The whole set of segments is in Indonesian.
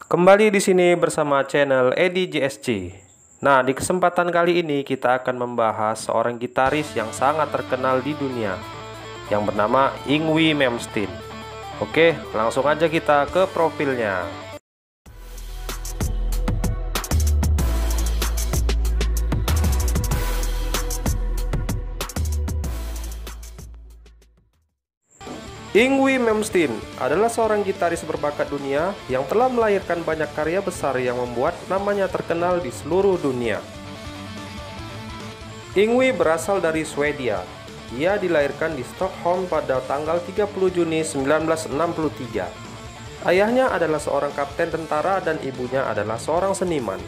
Kembali di sini bersama channel Edi JSC. Nah, di kesempatan kali ini kita akan membahas seorang gitaris yang sangat terkenal di dunia yang bernama Yngwie Malmsteen. Oke, langsung aja kita ke profilnya. Yngwie Malmsteen adalah seorang gitaris berbakat dunia yang telah melahirkan banyak karya besar yang membuat namanya terkenal di seluruh dunia. Yngwie berasal dari Swedia. Ia dilahirkan di Stockholm pada tanggal 30 Juni 1963. Ayahnya adalah seorang kapten tentara dan ibunya adalah seorang seniman.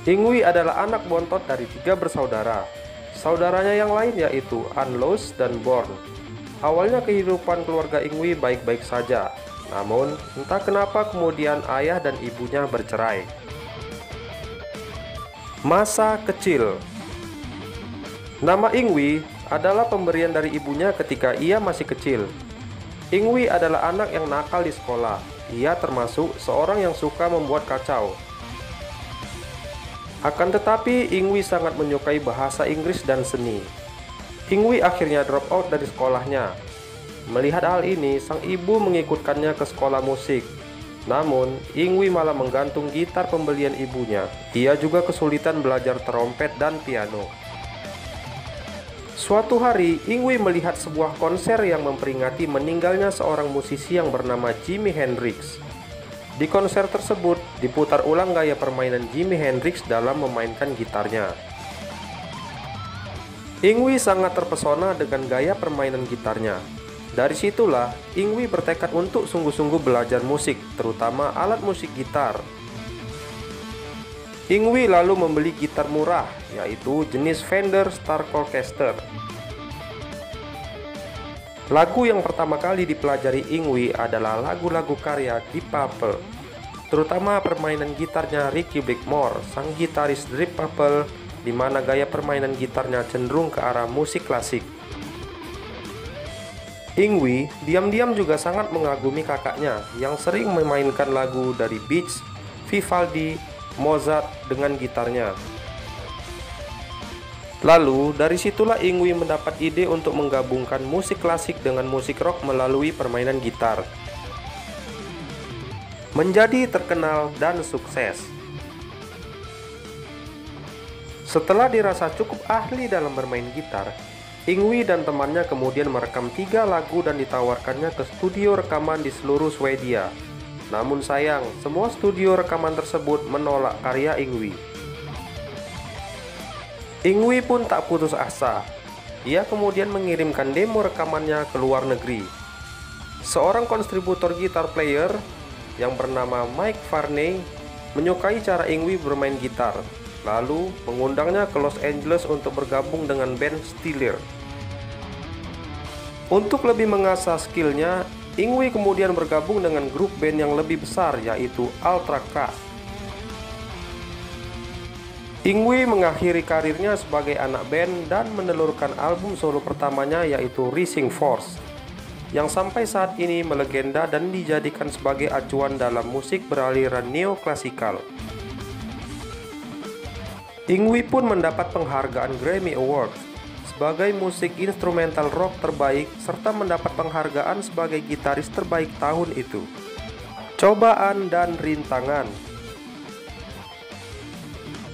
Yngwie adalah anak bontot dari 3 bersaudara. Saudaranya yang lain yaitu Ann-Louise dan Born. Awalnya kehidupan keluarga Yngwie baik-baik saja, namun entah kenapa kemudian ayah dan ibunya bercerai. Masa kecil. Nama Yngwie adalah pemberian dari ibunya ketika ia masih kecil. Yngwie adalah anak yang nakal di sekolah. Ia termasuk seorang yang suka membuat kacau. Akan tetapi Yngwie sangat menyukai bahasa Inggris dan seni. Yngwie akhirnya drop out dari sekolahnya. Melihat hal ini, sang ibu mengikutkannya ke sekolah musik. Namun, Yngwie malah menggantung gitar pembelian ibunya. Ia juga kesulitan belajar trompet dan piano. Suatu hari, Yngwie melihat sebuah konser yang memperingati meninggalnya seorang musisi yang bernama Jimi Hendrix. Di konser tersebut, diputar ulang gaya permainan Jimi Hendrix dalam memainkan gitarnya. Yngwie sangat terpesona dengan gaya permainan gitarnya. Dari situlah, Yngwie bertekad untuk sungguh-sungguh belajar musik, terutama alat musik gitar. Yngwie lalu membeli gitar murah, yaitu jenis Fender Stratocaster. Lagu yang pertama kali dipelajari Yngwie adalah lagu-lagu karya Deep Purple, terutama permainan gitarnya Ricky Blackmore, sang gitaris Deep Purple, di mana gaya permainan gitarnya cenderung ke arah musik klasik. Yngwie diam-diam juga sangat mengagumi kakaknya yang sering memainkan lagu dari Bach, Vivaldi, Mozart dengan gitarnya. Lalu dari situlah Yngwie mendapat ide untuk menggabungkan musik klasik dengan musik rock melalui permainan gitar. Menjadi terkenal dan sukses. Setelah dirasa cukup ahli dalam bermain gitar, Yngwie dan temannya kemudian merekam 3 lagu dan ditawarkannya ke studio rekaman di seluruh Swedia. Namun sayang, semua studio rekaman tersebut menolak karya Yngwie. Yngwie pun tak putus asa. Ia kemudian mengirimkan demo rekamannya ke luar negeri. Seorang kontributor gitar player yang bernama Mike Varney menyukai cara Yngwie bermain gitar, lalu mengundangnya ke Los Angeles untuk bergabung dengan band Steeler. Untuk lebih mengasah skillnya, Yngwie kemudian bergabung dengan grup band yang lebih besar, yaitu Ultra Crash. Yngwie mengakhiri karirnya sebagai anak band dan menelurkan album solo pertamanya, yaitu Rising Force, yang sampai saat ini melegenda dan dijadikan sebagai acuan dalam musik beraliran neoklasikal. Yngwie pun mendapat penghargaan Grammy Awards sebagai musik instrumental rock terbaik serta mendapat penghargaan sebagai gitaris terbaik tahun itu. Cobaan dan rintangan.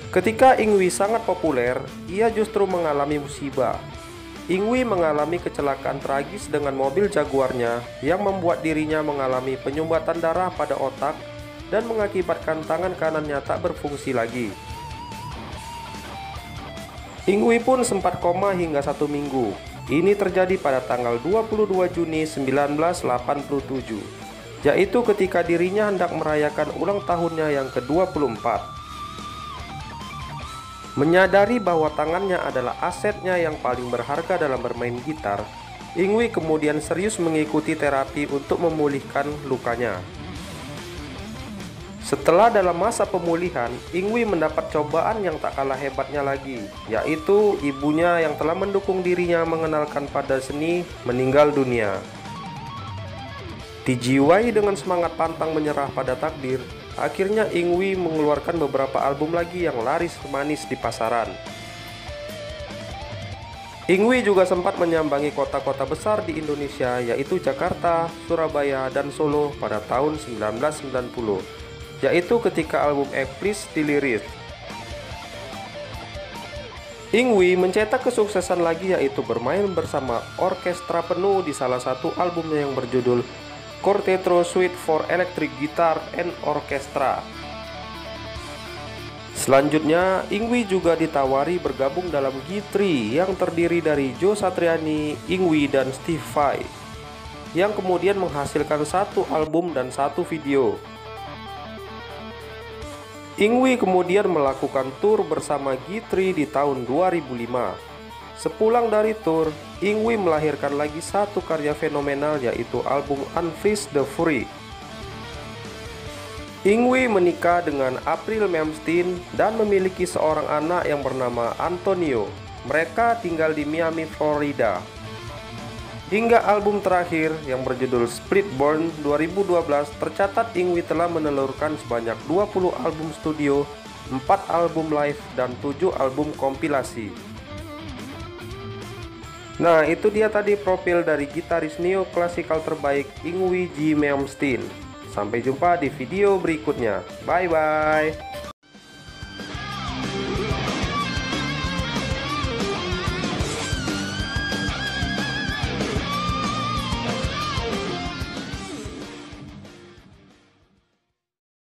Ketika Yngwie sangat populer, ia justru mengalami musibah. Yngwie mengalami kecelakaan tragis dengan mobil Jaguarnya yang membuat dirinya mengalami penyumbatan darah pada otak dan mengakibatkan tangan kanannya tak berfungsi lagi. Yngwie pun sempat koma hingga 1 minggu. Ini terjadi pada tanggal 22 Juni 1987, yaitu ketika dirinya hendak merayakan ulang tahunnya yang ke-24. Menyadari bahwa tangannya adalah asetnya yang paling berharga dalam bermain gitar, Yngwie kemudian serius mengikuti terapi untuk memulihkan lukanya. Setelah dalam masa pemulihan, Yngwie mendapat cobaan yang tak kalah hebatnya lagi, yaitu ibunya yang telah mendukung dirinya mengenalkan pada seni meninggal dunia. Dijiwai dengan semangat pantang menyerah pada takdir, akhirnya Yngwie mengeluarkan beberapa album lagi yang laris manis di pasaran. Yngwie juga sempat menyambangi kota-kota besar di Indonesia, yaitu Jakarta, Surabaya, dan Solo pada tahun 1990, yaitu ketika album Eclipse dirilis. Yngwie mencetak kesuksesan lagi, yaitu bermain bersama orkestra penuh di salah satu albumnya yang berjudul Quartetto Suite for Electric Guitar and Orchestra. Selanjutnya, Yngwie juga ditawari bergabung dalam G3 yang terdiri dari Joe Satriani, Yngwie, dan Steve Vai, yang kemudian menghasilkan satu album dan satu video. Yngwie kemudian melakukan tur bersama G3 di tahun 2005. Sepulang dari tur, Yngwie melahirkan lagi satu karya fenomenal, yaitu album Unleash the Fury. Yngwie menikah dengan April Malmsteen dan memiliki seorang anak yang bernama Antonio. Mereka tinggal di Miami, Florida. Hingga album terakhir yang berjudul Splitborn 2012, tercatat Yngwie telah menelurkan sebanyak 20 album studio, 4 album live, dan 7 album kompilasi. Nah, itu dia tadi profil dari gitaris neoklasikal terbaik Yngwie J. Malmsteen. Sampai jumpa di video berikutnya. Bye bye.